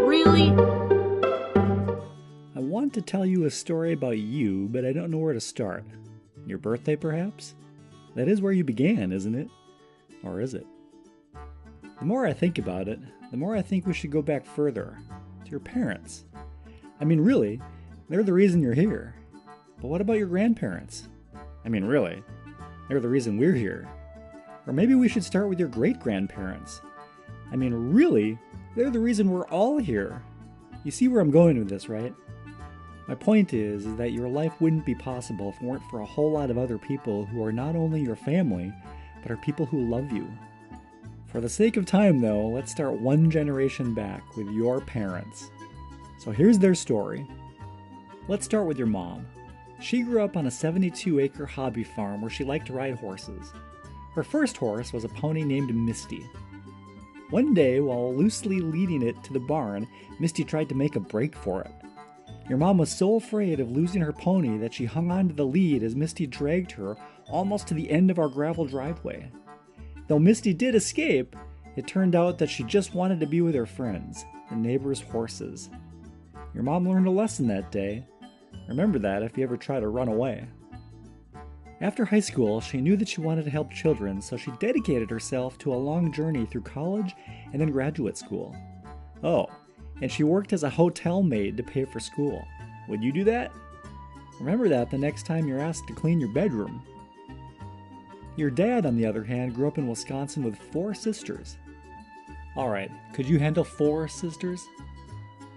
Really? I want to tell you a story about you, but I don't know where to start. Your birthday, perhaps? That is where you began, isn't it? Or is it? The more I think about it, the more I think we should go back further. To your parents. I mean, really, they're the reason you're here. But what about your grandparents? I mean, really, they're the reason we're here. Or maybe we should start with your great-grandparents. I mean, really, they're the reason we're all here. You see where I'm going with this, right? My point is that your life wouldn't be possible if it weren't for a whole lot of other people who are not only your family, but are people who love you. For the sake of time, though, let's start one generation back with your parents. So here's their story. Let's start with your mom. She grew up on a 72-acre hobby farm where she liked to ride horses. Her first horse was a pony named Misty. One day, while loosely leading it to the barn, Misty tried to make a break for it. Your mom was so afraid of losing her pony that she hung on to the lead as Misty dragged her almost to the end of our gravel driveway. Though Misty did escape, it turned out that she just wanted to be with her friends, the neighbors' horses. Your mom learned a lesson that day. Remember that if you ever try to run away. After high school, she knew that she wanted to help children, so she dedicated herself to a long journey through college and then graduate school. Oh, and she worked as a hotel maid to pay for school. Would you do that? Remember that the next time you're asked to clean your bedroom. Your dad, on the other hand, grew up in Wisconsin with 4 sisters. Alright, could you handle 4 sisters?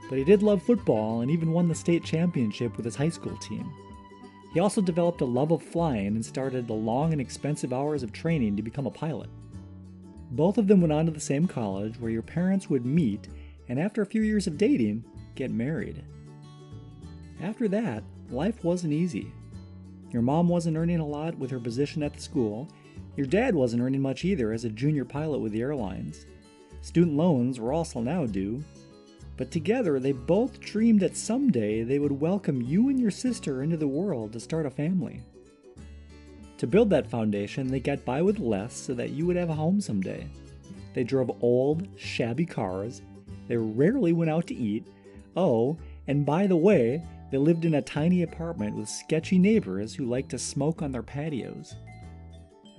But he did love football and even won the state championship with his high school team. He also developed a love of flying and started the long and expensive hours of training to become a pilot. Both of them went on to the same college where your parents would meet and after a few years of dating, get married. After that, life wasn't easy. Your mom wasn't earning a lot with her position at the school. Your dad wasn't earning much either as a junior pilot with the airlines. Student loans were also now due. But together, they both dreamed that someday they would welcome you and your sister into the world to start a family. To build that foundation, they got by with less so that you would have a home someday. They drove old, shabby cars. They rarely went out to eat. Oh, and by the way, they lived in a tiny apartment with sketchy neighbors who liked to smoke on their patios.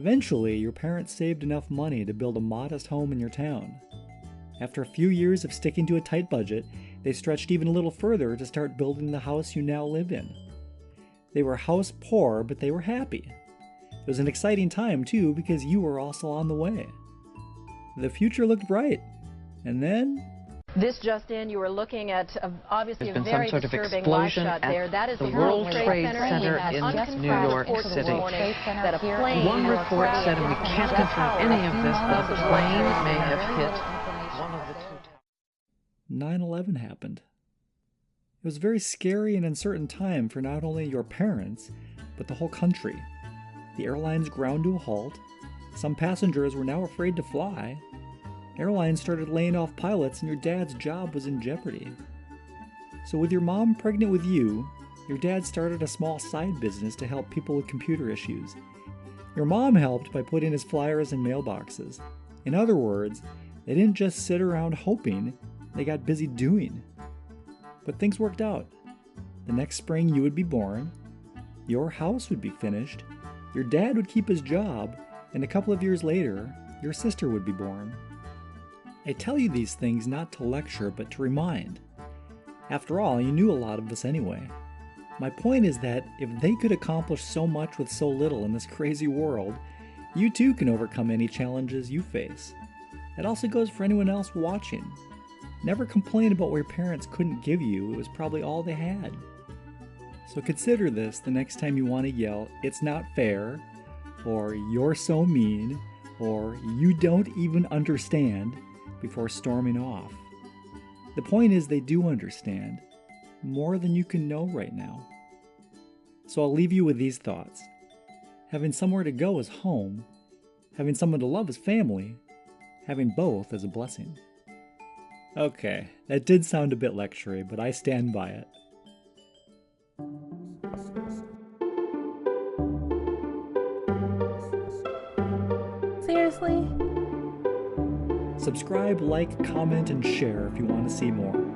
Eventually, your parents saved enough money to build a modest home in your town. After a few years of sticking to a tight budget, they stretched even a little further to start building the house you now live in. They were house poor, but they were happy. It was an exciting time, too, because you were also on the way. The future looked bright. And then... This just in, you were looking at obviously There's a been very some sort of disturbing live explosion shot at there. That is the World World Trade Trade Center Center in in New York City. City. That a plane One report said, and we can't confirm any of this, that the plane may have hit one of the 2 towers. 9/11 happened. It was a very scary and uncertain time for not only your parents, but the whole country. The airlines ground to a halt. Some passengers were now afraid to fly. Airlines started laying off pilots and your dad's job was in jeopardy. So with your mom pregnant with you, your dad started a small side business to help people with computer issues. Your mom helped by putting his flyers in mailboxes. In other words, they didn't just sit around hoping, they got busy doing. But things worked out. The next spring you would be born, your house would be finished, your dad would keep his job, and a couple of years later, your sister would be born. I tell you these things not to lecture, but to remind. After all, you knew a lot of this anyway. My point is that if they could accomplish so much with so little in this crazy world, you too can overcome any challenges you face. That also goes for anyone else watching. Never complain about what your parents couldn't give you, it was probably all they had. So consider this the next time you want to yell, "It's not fair," or "You're so mean," or "You don't even understand," before storming off. The point is they do understand, more than you can know right now. So I'll leave you with these thoughts. Having somewhere to go is home. Having someone to love is family. Having both is a blessing. Okay, that did sound a bit lectury, but I stand by it. Seriously? Subscribe, like, comment, and share if you want to see more.